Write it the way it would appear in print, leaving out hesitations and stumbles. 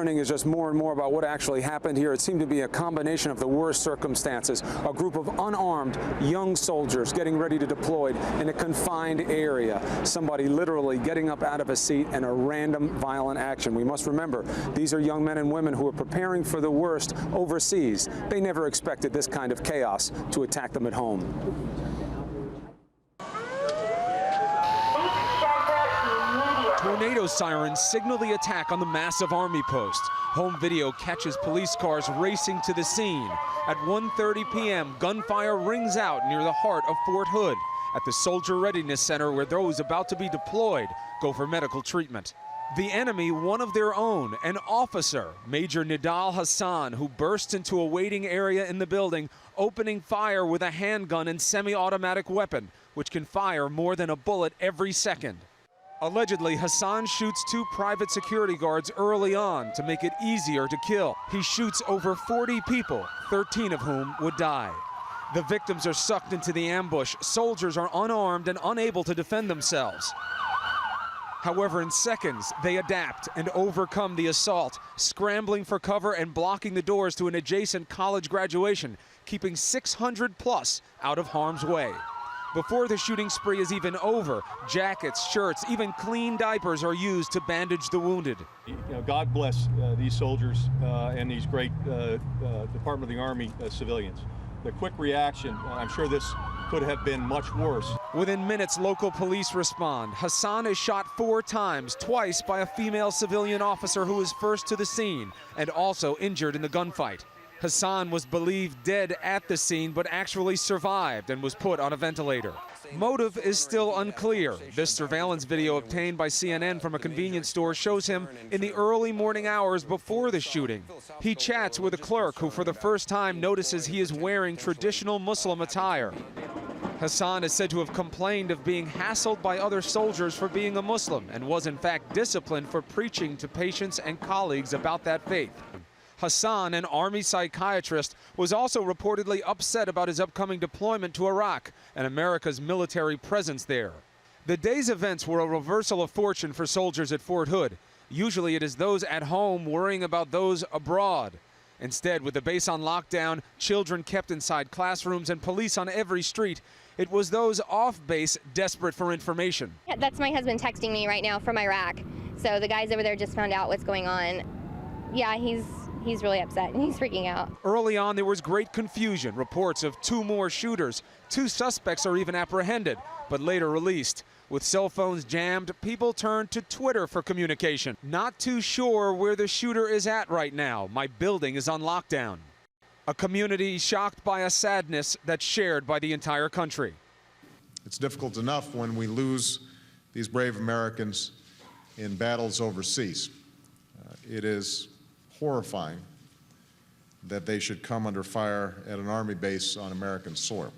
learning is just more and more about what actually happened here. It seemed to be a combination of the worst circumstances. A group of unarmed young soldiers getting ready to deploy in a confined area. Somebody literally getting up out of a seat and a random violent action. We must remember, these are young men and women who are preparing for the worst overseas. They never expected this kind of chaos to attack them at home. Tornado sirens signal the attack on the massive Army post. Home video catches police cars racing to the scene. At 1:30 p.m., gunfire rings out near the heart of Fort Hood at the Soldier Readiness Center, where those about to be deployed go for medical treatment. The enemy, one of their own, an officer, Major Nidal Hassan, who burst into a waiting area in the building, opening fire with a handgun and semi-automatic weapon, which can fire more than a bullet every second. Allegedly, Hassan shoots 2 private security guards early on to make it easier to kill. He shoots over 40 people, 13 of whom would die. The victims are sucked into the ambush. Soldiers are unarmed and unable to defend themselves. However, in seconds, they adapt and overcome the assault, scrambling for cover and blocking the doors to an adjacent college graduation, keeping 600 plus out of harm's way. Before the shooting spree is even over, jackets, shirts, even clean diapers are used to bandage the wounded. God bless these soldiers and these great Department of the Army civilians. The quick reaction, I'm sure this could have been much worse. Within minutes, local police respond. Hassan is shot 4 times, twice by a female civilian officer who was first to the scene and also injured in the gunfight. Hassan was believed dead at the scene, but actually survived and was put on a ventilator. Motive is still unclear. This surveillance video obtained by CNN from a convenience store shows him in the early morning hours before the shooting. He chats with a clerk who for the first time notices he is wearing traditional Muslim attire. Hassan is said to have complained of being hassled by other soldiers for being a Muslim and was in fact disciplined for preaching to patients and colleagues about that faith. Hassan, an Army psychiatrist, was also reportedly upset about his upcoming deployment to Iraq and America's military presence there. The day's events were a reversal of fortune for soldiers at Fort Hood. Usually it is those at home worrying about those abroad. Instead, with the base on lockdown, children kept inside classrooms, and police on every street, it was those off base desperate for information. Yeah, that's my husband texting me right now from Iraq. So the guys over there just found out what's going on. Yeah, he's really upset and he's freaking out. Early on, there was great confusion. Reports of 2 more shooters. 2 suspects are even apprehended, but later released. With cell phones jammed, people turned to Twitter for communication. Not too sure where the shooter is at right now. My building is on lockdown. A community shocked by a sadness that's shared by the entire country. It's difficult enough when we lose these brave Americans in battles overseas. It is horrifying that they should come under fire at an Army base on American soil.